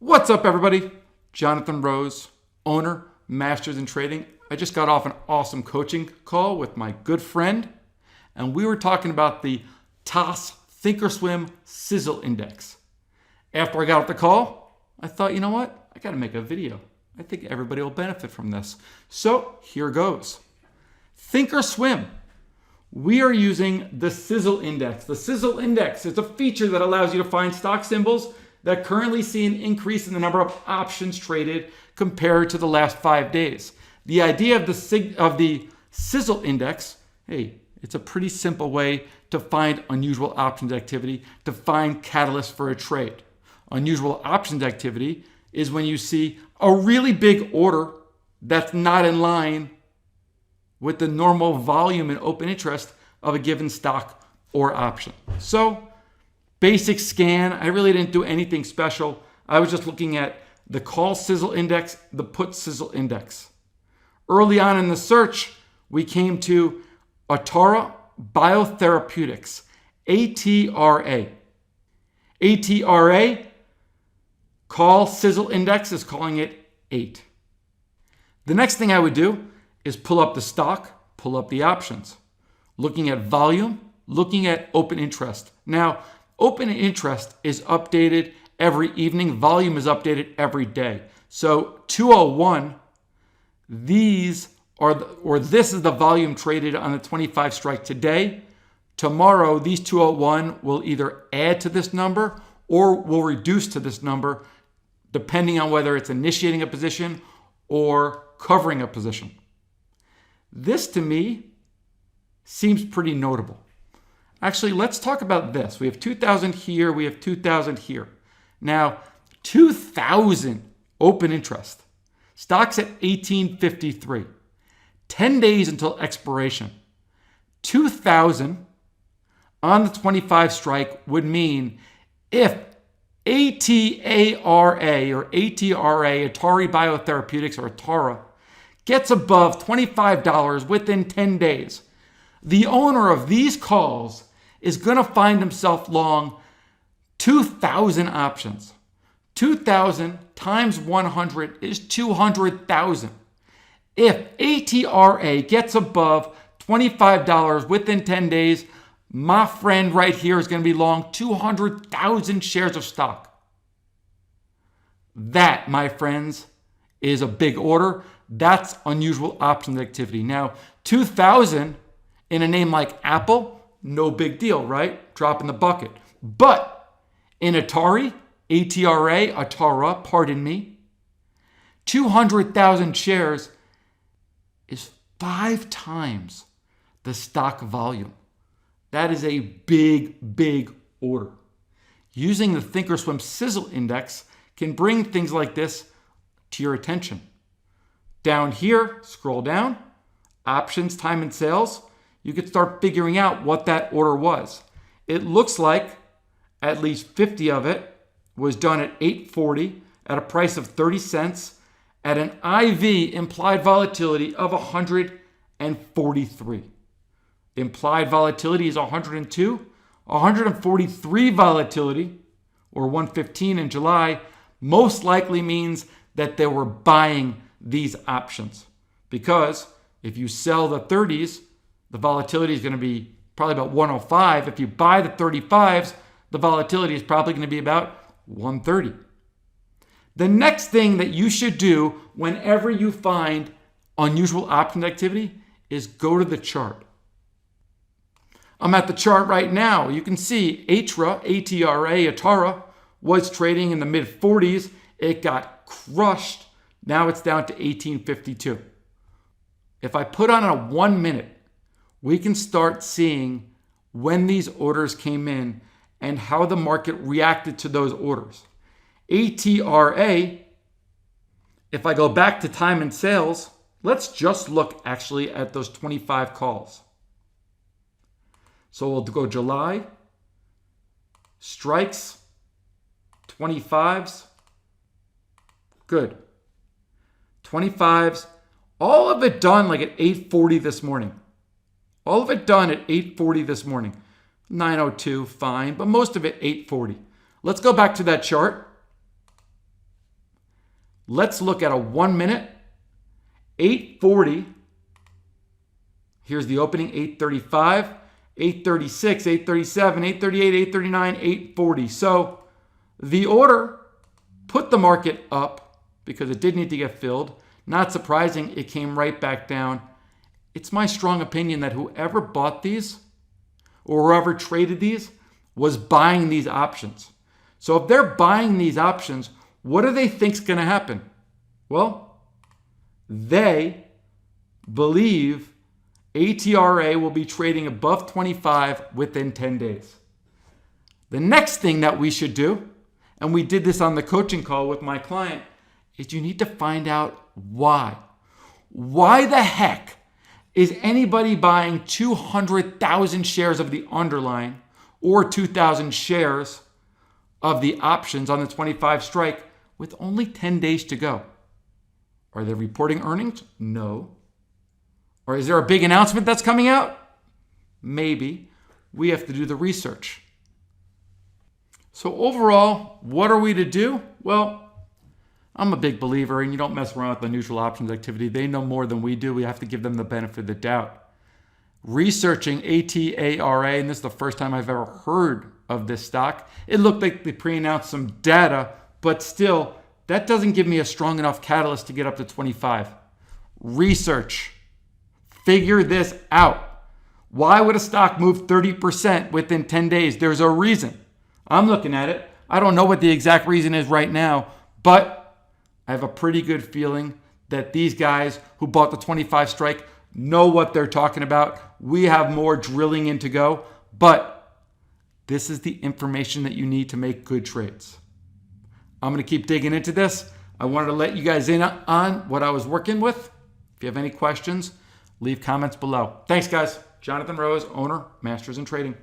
What's up, everybody? Jonathan Rose, owner, Masters in Trading. I just got off an awesome coaching call with my good friend, and we were talking about the TOS Thinkorswim Sizzle Index. After I got off the call, I thought, you know what? I got to make a video. I think everybody will benefit from this. So here goes. Thinkorswim. We are using the Sizzle Index. The Sizzle Index is a feature that allows you to find stock symbols that currently see an increase in the number of options traded compared to the last 5 days. The idea of the Sizzle Index, hey, it's a pretty simple way to find unusual options activity, to find catalysts for a trade. Unusual options activity is when you see a really big order that's not in line with the normal volume and open interest of a given stock or option. So, basic scan, I really didn't do anything special. I was just looking at the call sizzle index, the put sizzle index. Early on in the search, we came to Atara Biotherapeutics, ATRA. ATRA, call sizzle index is calling it 8. The next thing I would do is pull up the stock, pull up the options. Looking at volume, looking at open interest. Now, open interest is updated every evening. Volume is updated every day. So 201, this is the volume traded on the 25 strike today. Tomorrow, these 201 will either add to this number or will reduce to this number, depending on whether it's initiating a position or covering a position. This, to me, seems pretty notable. Actually, let's talk about this. We have 2,000 here. We have 2,000 here. Now, 2,000 open interest. Stock's at 1853. 10 days until expiration. 2,000 on the 25 strike would mean if ATARA or ATRA, Atari Biotherapeutics or Atara, gets above $25 within 10 days, the owner of these calls is going to find himself long 2,000 options. 2,000 times 100 is 200,000. If ATRA gets above $25 within 10 days, my friend right here is going to be long 200,000 shares of stock. That, my friends, is a big order. That's unusual options activity. Now, 2,000 in a name like Apple, no big deal, right? Drop in the bucket. But in Atari, Atara, pardon me, 200,000 shares is 5 times the stock volume. That is a big, big order. Using the Thinkorswim Sizzle Index can bring things like this to your attention. Down here, scroll down, options, time and sales. You could start figuring out what that order was. It looks like at least 50 of it was done at 840 at a price of 30 cents at an IV implied volatility of 143. Implied volatility is 102. 143 volatility, or 115 in July, most likely means that they were buying these options. Because if you sell the 30s, the volatility is going to be probably about 105. If you buy the 35s, the volatility is probably going to be about 130. The next thing that you should do whenever you find unusual options activity is go to the chart. I'm at the chart right now. You can see Atara, was trading in the mid 40s. It got crushed. Now it's down to 1852. If I put on a 1 minute, we can start seeing when these orders came in and how the market reacted to those orders. ATRA, if I go back to time and sales, let's just look actually at those 25 calls. So we'll go July, strikes, 25s, good. 25s, all of it done like at 8:40 this morning. All of it done at 8:40 this morning. 9:02, fine, but most of it 8:40. Let's go back to that chart. Let's look at a 1 minute, 8:40. Here's the opening, 8:35, 8:36, 8:37, 8:38, 8:39, 8:40. So the order put the market up because it did need to get filled. Not surprising, it came right back down. It's my strong opinion that whoever bought these or whoever traded these was buying these options. So if they're buying these options, what do they think is going to happen? Well, they believe ATRA will be trading above 25 within 10 days. The next thing that we should do, and we did this on the coaching call with my client, is you need to find out why. Why the heck is anybody buying 200,000 shares of the underlying or 2,000 shares of the options on the 25 strike with only 10 days to go? Are they reporting earnings? No. Or is there a big announcement that's coming out? Maybe. We have to do the research. So overall, what are we to do? Well, I'm a big believer, and you don't mess around with the neutral options activity. They know more than we do. We have to give them the benefit of the doubt. Researching ATARA, and this is the first time I've ever heard of this stock. It looked like they pre-announced some data, but still, that doesn't give me a strong enough catalyst to get up to 25. Research. Figure this out. Why would a stock move 30% within 10 days? There's a reason. I'm looking at it. I don't know what the exact reason is right now, but I have a pretty good feeling that these guys who bought the 25 strike know what they're talking about. We have more drilling in to go, but this is the information that you need to make good trades. I'm going to keep digging into this. I wanted to let you guys in on what I was working with. If you have any questions, leave comments below. Thanks, guys. Jonathan Rose, owner, Masters in Trading.